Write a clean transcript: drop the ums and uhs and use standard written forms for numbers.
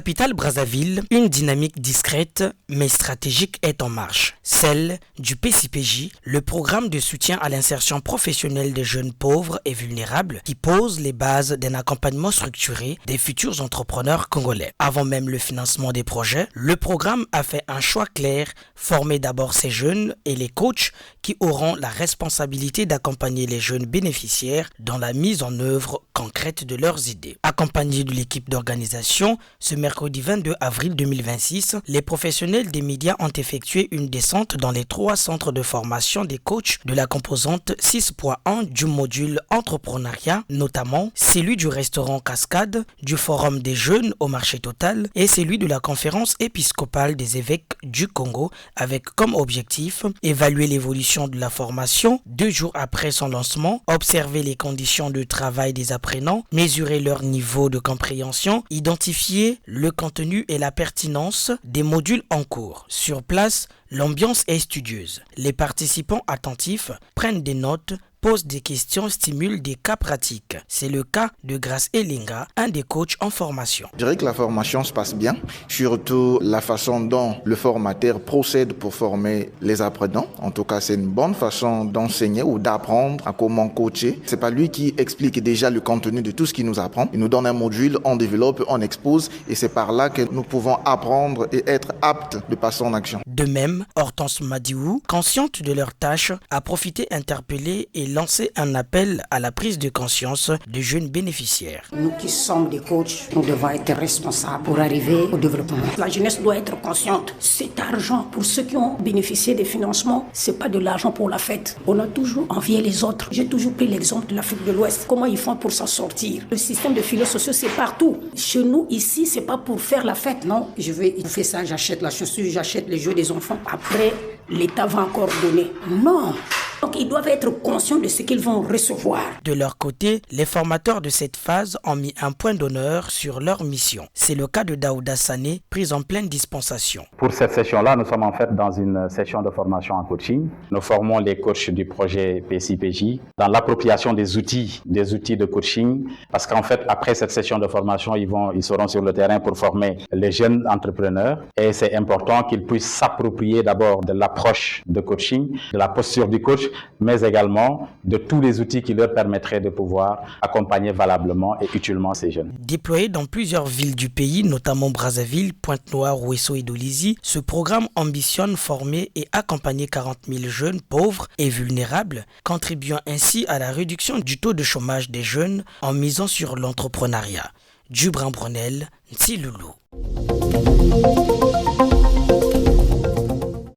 capitale Brazzaville, une dynamique discrète mais stratégique est en marche. Celle du PCPJ, le programme de soutien à l'insertion professionnelle des jeunes pauvres et vulnérables qui pose les bases d'un accompagnement structuré des futurs entrepreneurs congolais. Avant même le financement des projets, le programme a fait un choix clair, former d'abord ces jeunes et les coachs qui auront la responsabilité d'accompagner les jeunes bénéficiaires dans la mise en œuvre concrète de leurs idées. Accompagnés de l'équipe d'organisation, ce mercredi 22 avril 2026, les professionnels des médias ont effectué une descente dans les 3 centres de formation des coachs de la composante 6.1 du module entrepreneuriat, notamment celui du restaurant Cascade, du forum des jeunes au marché total et celui de la conférence épiscopale des évêques du Congo, avec comme objectif évaluer l'évolution de la formation 2 jours après son lancement, observer les conditions de travail des apprenants, mesurer leur niveau de compréhension, identifier le contenu et la pertinence des modules en cours. Sur place, l'ambiance est studieuse. Les participants attentifs prennent des notes, posent des questions, stimulent des cas pratiques. C'est le cas de Grace Elinga, un des coachs en formation. Je dirais que la formation se passe bien, surtout la façon dont le formateur procède pour former les apprenants. En tout cas, c'est une bonne façon d'enseigner ou d'apprendre à comment coacher. C'est pas lui qui explique déjà le contenu de tout ce qu'il nous apprend. Il nous donne un module, on développe, on expose et c'est par là que nous pouvons apprendre et être aptes de passer en action. De même, Hortense Madiou, consciente de leur tâche, a profité interpeller et lancer un appel à la prise de conscience des jeunes bénéficiaires. Nous qui sommes des coachs, nous devons être responsables pour arriver au développement. La jeunesse doit être consciente. Cet argent, pour ceux qui ont bénéficié des financements, c'est pas de l'argent pour la fête. On a toujours envié les autres. J'ai toujours pris l'exemple de l'Afrique de l'Ouest. Comment ils font pour s'en sortir? Le système de filets sociaux, c'est partout. Chez nous, ici, c'est pas pour faire la fête, non. Je vais faire ça, j'achète la chaussure, j'achète les jeux des enfants. Après, l'État va encore donner. Non. Donc, ils doivent être conscients de ce qu'ils vont recevoir. De leur côté, les formateurs de cette phase ont mis un point d'honneur sur leur mission. C'est le cas de Daouda Sané, pris en pleine dispensation. Pour cette session-là, nous sommes en fait dans une session de formation en coaching. Nous formons les coachs du projet PCPJ dans l'appropriation des outils de coaching. Parce qu'en fait, après cette session de formation, ils seront sur le terrain pour former les jeunes entrepreneurs. Et c'est important qu'ils puissent s'approprier d'abord de l'approche de coaching, de la posture du coach, mais également de tous les outils qui leur permettraient de pouvoir accompagner valablement et utilement ces jeunes. Déployé dans plusieurs villes du pays, notamment Brazzaville, Pointe-Noire, Ouesso et Dolisie, ce programme ambitionne former et accompagner 40 000 jeunes pauvres et vulnérables, contribuant ainsi à la réduction du taux de chômage des jeunes en misant sur l'entrepreneuriat. Dubrin Brunel, Ntsiloulou.